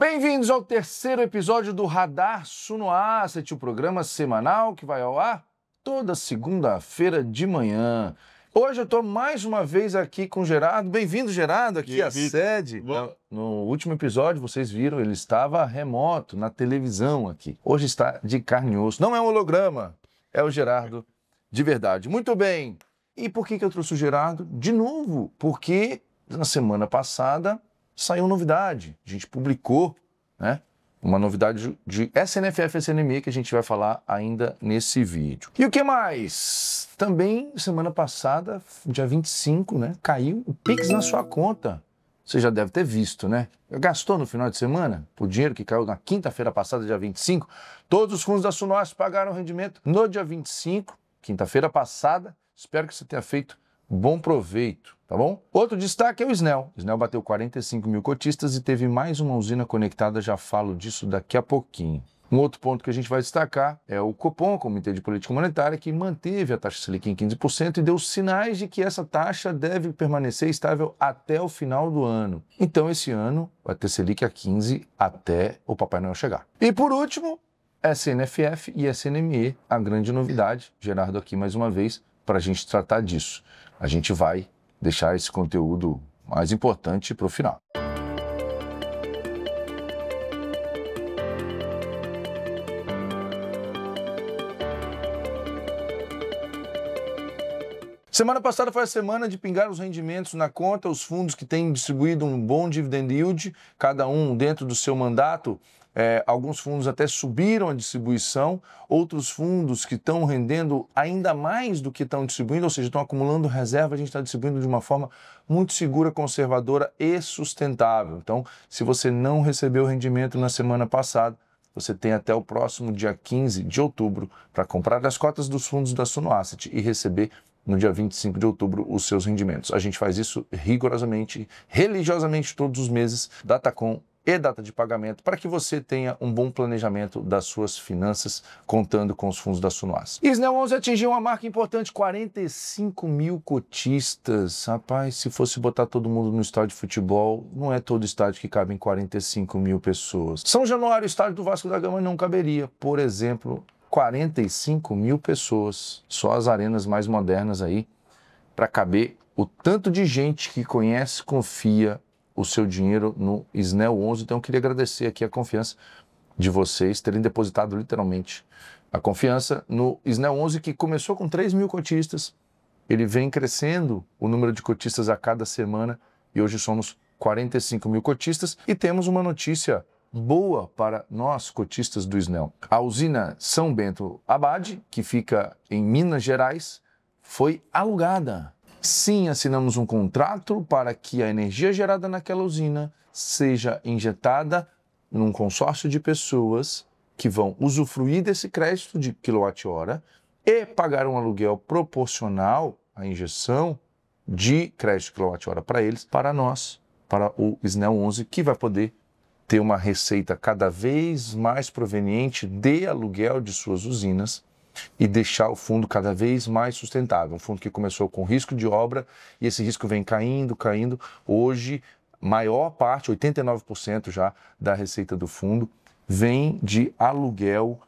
Bem-vindos ao terceiro episódio do Radar Suno Asset, o programa semanal que vai ao ar toda segunda-feira de manhã. Hoje eu estou mais uma vez aqui com o Gerardo. Bem-vindo, Gerardo, aqui à sede. No último episódio, vocês viram, ele estava remoto, na televisão aqui. Hoje está de carne e osso. Não é um holograma, é o Gerardo de verdade. Muito bem. E por que eu trouxe o Gerardo? De novo, porque na semana passada saiu novidade. A gente publicou, né, uma novidade de SNFF e SNME que a gente vai falar ainda nesse vídeo. E o que mais? Também, semana passada, dia 25, né, caiu o Pix na sua conta. Você já deve ter visto, né? Gastou no final de semana o dinheiro que caiu na quinta-feira passada, dia 25. Todos os fundos da Suno pagaram o rendimento no dia 25, quinta-feira passada. Espero que você tenha feito bom proveito, tá bom? Outro destaque é o Snell. O Snell bateu 45 mil cotistas e teve mais uma usina conectada, já falo disso daqui a pouquinho. Um outro ponto que a gente vai destacar é o Copom, Comitê de Política Monetária, que manteve a taxa Selic em 15% e deu sinais de que essa taxa deve permanecer estável até o final do ano. Então, esse ano vai ter Selic a 15% até o Papai Noel chegar. E por último, SNFF e SNME, a grande novidade. Gerardo aqui mais uma vez para a gente tratar disso. A gente vai deixar esse conteúdo mais importante para o final. Semana passada foi a semana de pingar os rendimentos na conta, os fundos que têm distribuído um bom dividend yield, cada um dentro do seu mandato. Alguns fundos até subiram a distribuição, outros fundos que estão rendendo ainda mais do que estão distribuindo, ou seja, estão acumulando reserva, a gente está distribuindo de uma forma muito segura, conservadora e sustentável. Então, se você não recebeu o rendimento na semana passada, você tem até o próximo dia 15 de outubro para comprar as cotas dos fundos da Suno Asset e receber no dia 25 de outubro os seus rendimentos. A gente faz isso rigorosamente, religiosamente todos os meses, data com e data de pagamento, para que você tenha um bom planejamento das suas finanças, contando com os fundos da Suno Asset. E Snell 11 atingiu uma marca importante, 45 mil cotistas. Rapaz, se fosse botar todo mundo no estádio de futebol, não é todo estádio que cabem 45 mil pessoas. São Januário, o estádio do Vasco da Gama não caberia, por exemplo, 45 mil pessoas, só as arenas mais modernas aí, para caber o tanto de gente que conhece, confia o seu dinheiro no Snell 11. Então eu queria agradecer aqui a confiança de vocês terem depositado literalmente a confiança no Snell 11, que começou com 3 mil cotistas, ele vem crescendo o número de cotistas a cada semana e hoje somos 45 mil cotistas e temos uma notícia boa para nós cotistas do Snell. A usina São Bento Abade, que fica em Minas Gerais, foi alugada. Sim, assinamos um contrato para que a energia gerada naquela usina seja injetada num consórcio de pessoas que vão usufruir desse crédito de quilowatt-hora e pagar um aluguel proporcional à injeção de crédito de quilowatt-hora para eles, para nós, para o Snell 11, que vai poder ter uma receita cada vez mais proveniente de aluguel de suas usinas e deixar o fundo cada vez mais sustentável. Um fundo que começou com risco de obra e esse risco vem caindo. Hoje, maior parte, 89% já da receita do fundo, vem de aluguel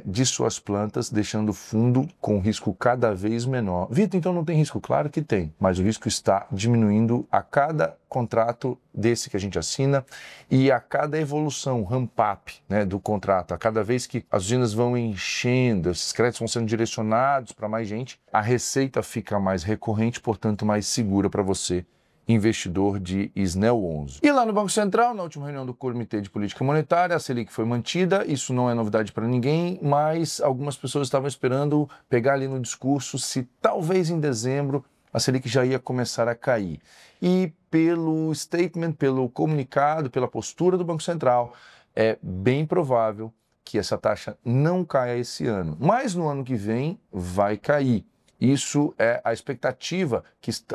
de suas plantas, deixando o fundo com risco cada vez menor. Vitor, então não tem risco? Claro que tem, mas o risco está diminuindo a cada contrato desse que a gente assina e a cada evolução, ramp-up, né, do contrato. A cada vez que as usinas vão enchendo, esses créditos vão sendo direcionados para mais gente, a receita fica mais recorrente, portanto mais segura para você, investidor de Snell 11. E lá no Banco Central, na última reunião do Comitê de Política Monetária, a Selic foi mantida, isso não é novidade para ninguém, mas algumas pessoas estavam esperando pegar ali no discurso se talvez em dezembro a Selic já ia começar a cair. E pelo statement, pelo comunicado, pela postura do Banco Central, é bem provável que essa taxa não caia esse ano, mas no ano que vem vai cair. Isso é a expectativa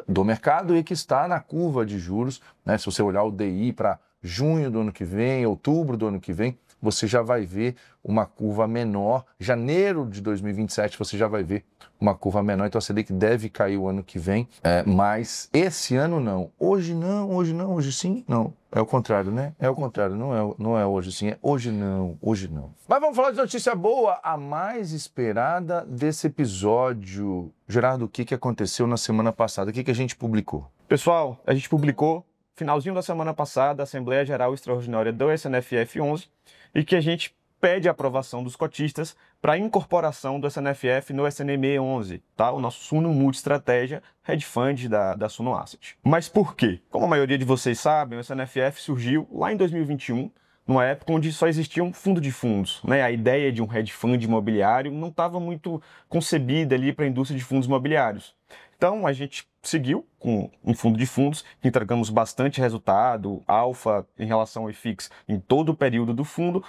do mercado e que está na curva de juros, né? Se você olhar o DI para junho do ano que vem, outubro do ano que vem, você já vai ver uma curva menor. Janeiro de 2027 você já vai ver uma curva menor. Então a Selic deve cair o ano que vem, mas esse ano não. Hoje não, hoje sim, não. É o contrário, né? É o contrário, não é hoje sim, é hoje não, hoje não. Mas vamos falar de notícia boa, a mais esperada desse episódio. Gerardo, o que aconteceu na semana passada? O que a gente publicou? Pessoal, a gente publicou, finalzinho da semana passada, a Assembleia Geral Extraordinária do SNFF 11, e que a gente pede a aprovação dos cotistas para a incorporação do SNFF no SNME 11, tá? O nosso Suno Multi-Estratégia Hedge Fund da Suno Asset. Mas por quê? Como a maioria de vocês sabem, o SNFF surgiu lá em 2021, numa época onde só existia um fundo de fundos, né? A ideia de um hedge fund imobiliário não estava muito concebida ali para a indústria de fundos imobiliários. Então, a gente seguiu com um fundo de fundos, entregamos bastante resultado, alfa em relação ao IFIX em todo o período do fundo,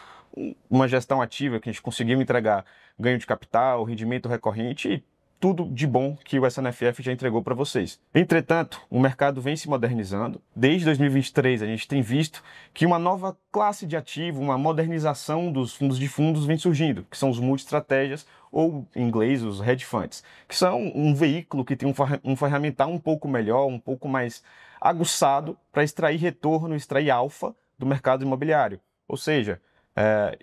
uma gestão ativa que a gente conseguiu entregar ganho de capital, rendimento recorrente e tudo de bom que o SNFF já entregou para vocês. Entretanto, o mercado vem se modernizando. Desde 2023, a gente tem visto que uma nova classe de ativo, uma modernização dos fundos de fundos vem surgindo, que são os multi-estratégias, ou em inglês, os hedge funds, que são um veículo que tem um ferramental um pouco melhor, um pouco mais aguçado para extrair retorno, extrair alfa do mercado imobiliário. Ou seja,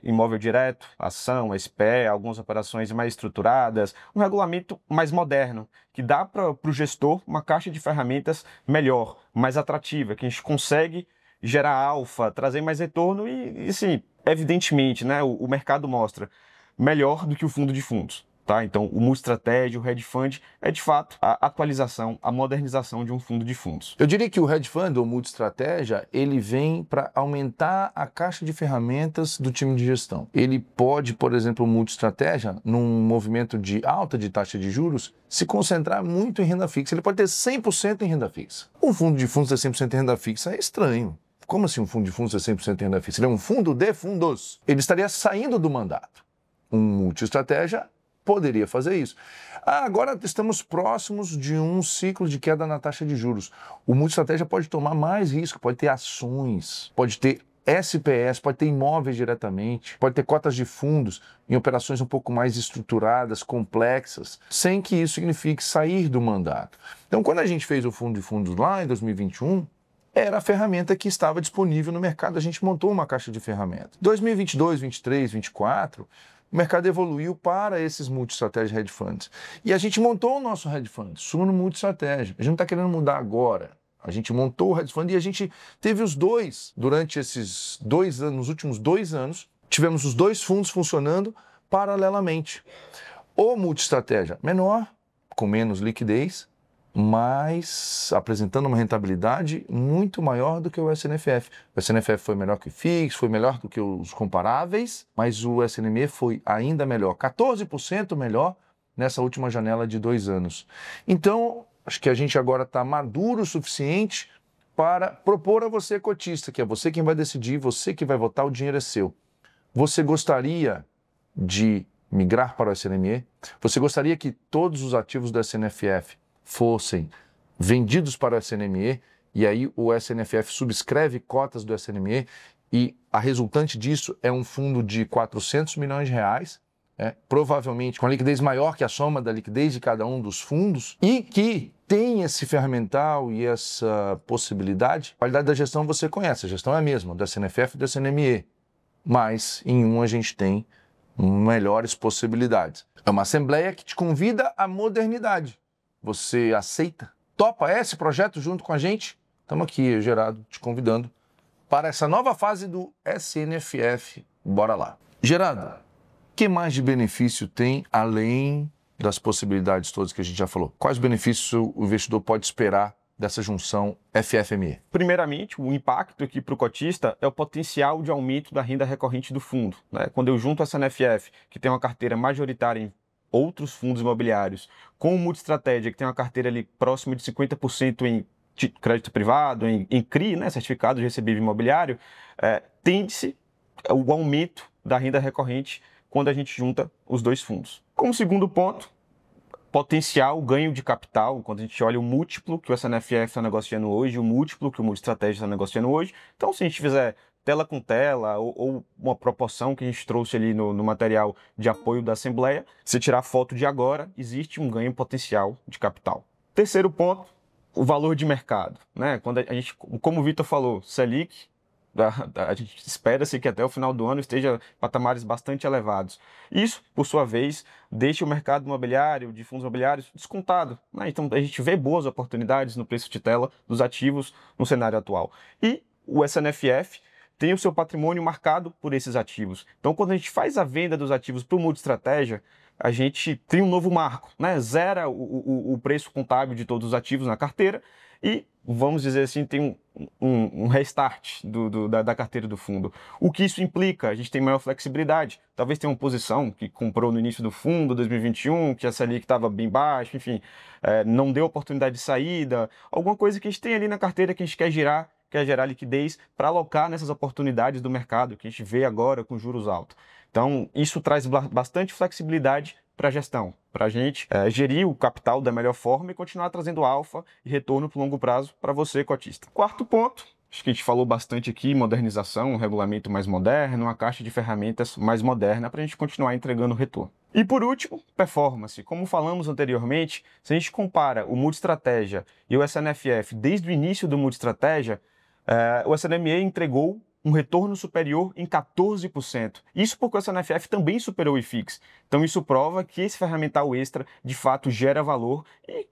imóvel direto, ação, SPE, algumas operações mais estruturadas, um regulamento mais moderno, que dá para o gestor uma caixa de ferramentas melhor, mais atrativa, que a gente consegue gerar alfa, trazer mais retorno e sim, evidentemente, né, o mercado mostra melhor do que o fundo de fundos. Tá? Então, o multi-estratégia, o hedge fund, é de fato a atualização, a modernização de um fundo de fundos. Eu diria que o hedge fund, ou multi-estratégia, ele vem para aumentar a caixa de ferramentas do time de gestão. Ele pode, por exemplo, o multi-estratégia, num movimento de alta de taxa de juros, se concentrar muito em renda fixa. Ele pode ter 100% em renda fixa. Um fundo de fundos ter 100% em renda fixa é estranho. Como assim um fundo de fundos ter 100% em renda fixa? Ele é um fundo de fundos. Ele estaria saindo do mandato. Um multi-estratégia poderia fazer isso. Agora estamos próximos de um ciclo de queda na taxa de juros. O multi-estratégia pode tomar mais risco, pode ter ações, pode ter SPS, pode ter imóveis diretamente, pode ter cotas de fundos em operações um pouco mais estruturadas, complexas, sem que isso signifique sair do mandato. Então, quando a gente fez o fundo de fundos lá em 2021, era a ferramenta que estava disponível no mercado. A gente montou uma caixa de ferramentas. 2022, 2023, 2024... o mercado evoluiu para esses multi-estratégia hedge funds. E a gente montou o nosso hedge fund, Suno Multi-Estratégia. A gente não está querendo mudar agora. A gente montou o hedge fund e a gente teve os dois durante esses 2 anos, nos últimos 2 anos, tivemos os dois fundos funcionando paralelamente. O multi-estratégia menor, com menos liquidez, mas apresentando uma rentabilidade muito maior do que o SNFF. O SNFF foi melhor que o FIX, foi melhor do que os comparáveis, mas o SNME foi ainda melhor, 14% melhor nessa última janela de 2 anos. Então, acho que a gente agora está maduro o suficiente para propor a você, cotista, que é você quem vai decidir, você que vai votar, o dinheiro é seu. Você gostaria de migrar para o SNME? Você gostaria que todos os ativos do SNFF fossem vendidos para o SNME e aí o SNFF subscreve cotas do SNME e a resultante disso é um fundo de 400 milhões de reais, provavelmente com a liquidez maior que a soma da liquidez de cada um dos fundos e que tem esse ferramental e essa possibilidade. A qualidade da gestão você conhece, a gestão é a mesma, do SNFF e do SNME, mas em um a gente tem melhores possibilidades. É uma assembleia que te convida à modernidade. Você aceita? Topa esse projeto junto com a gente? Estamos aqui, Gerardo, te convidando para essa nova fase do SNFF. Bora lá. Gerardo, o que mais de benefício tem além das possibilidades todas que a gente já falou? Quais benefícios o investidor pode esperar dessa junção FFME? Primeiramente, o impacto aqui para o cotista é o potencial de aumento da renda recorrente do fundo, né? Quando eu junto a SNFF, que tem uma carteira majoritária em outros fundos imobiliários, com o multi-estratégia, que tem uma carteira ali próxima de 50% em crédito privado, em CRI, né, certificado de recebível imobiliário, tende-se o aumento da renda recorrente quando a gente junta os dois fundos. Como segundo ponto, potencial ganho de capital, quando a gente olha o múltiplo que o SNFF está negociando hoje, o múltiplo que o multi-estratégia está negociando hoje. Então, se a gente fizer tela com tela, ou uma proporção que a gente trouxe ali no material de apoio da Assembleia, se tirar foto de agora, existe um ganho potencial de capital. Terceiro ponto, o valor de mercado, né? Quando a gente, como o Vitor falou, Selic A gente espera-se que até o final do ano esteja em patamares bastante elevados. Isso, por sua vez, deixa o mercado imobiliário, de fundos imobiliários, descontado, né? Então a gente vê boas oportunidades no preço de tela dos ativos no cenário atual. E o SNFF tem o seu patrimônio marcado por esses ativos. Então, quando a gente faz a venda dos ativos para o multi-estratégia, a gente tem um novo marco, né? Zera o preço contábil de todos os ativos na carteira e, vamos dizer assim, tem um restart da carteira do fundo. O que isso implica? A gente tem maior flexibilidade. Talvez tenha uma posição que comprou no início do fundo, 2021, que essa ali que estava bem baixa, enfim, não deu oportunidade de saída, alguma coisa que a gente tem ali na carteira que a gente quer gerar liquidez para alocar nessas oportunidades do mercado que a gente vê agora com juros altos. Então, isso traz bastante flexibilidade para a gestão, para a gente gerir o capital da melhor forma e continuar trazendo alfa e retorno para o longo prazo para você, cotista. Quarto ponto, acho que a gente falou bastante aqui, modernização, um regulamento mais moderno, uma caixa de ferramentas mais moderna para a gente continuar entregando retorno. E por último, performance. Como falamos anteriormente, se a gente compara o Multi-Estratégia e o SNFF desde o início do Multi-Estratégia, o SNME entregou um retorno superior em 14%. Isso porque o SNFF também superou o IFIX. Então isso prova que esse ferramental extra de fato gera valor e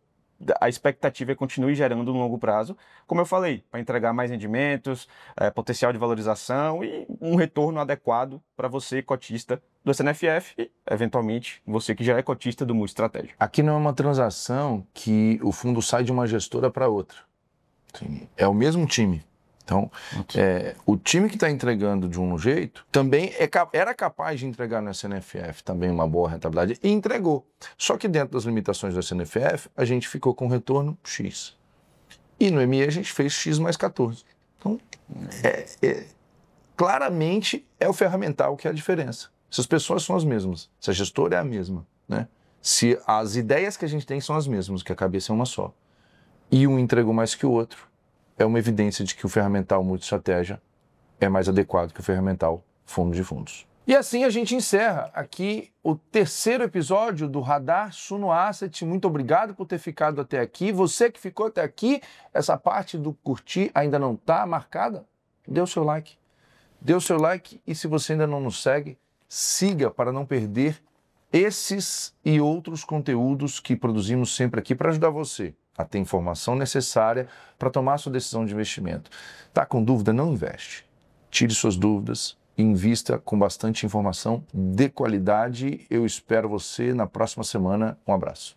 a expectativa é que continue gerando no longo prazo, como eu falei, para entregar mais rendimentos, potencial de valorização e um retorno adequado para você, cotista do SNFF e, eventualmente, você que já é cotista do Multi-Estratégia. Aqui não é uma transação que o fundo sai de uma gestora para outra. Sim, é o mesmo time. Então, o time que está entregando de um jeito também era capaz de entregar no SNFF também uma boa rentabilidade e entregou. Só que dentro das limitações do SNFF, a gente ficou com retorno X. E no ME a gente fez X mais 14. Então, claramente é o ferramental que é a diferença. Se as pessoas são as mesmas, se a gestora é a mesma, né? Se as ideias que a gente tem são as mesmas, que a cabeça é uma só, e um entregou mais que o outro, é uma evidência de que o ferramental multi-estratégia é mais adequado que o ferramental fundo de fundos. E assim a gente encerra aqui o terceiro episódio do Radar Suno Asset. Muito obrigado por ter ficado até aqui. Você que ficou até aqui, essa parte do curtir ainda não está marcada? Dê o seu like. Dê o seu like e se você ainda não nos segue, siga para não perder esses e outros conteúdos que produzimos sempre aqui para ajudar você a ter informação necessária para tomar sua decisão de investimento. Tá com dúvida? Não investe. Tire suas dúvidas e invista com bastante informação de qualidade. Eu espero você na próxima semana. Um abraço.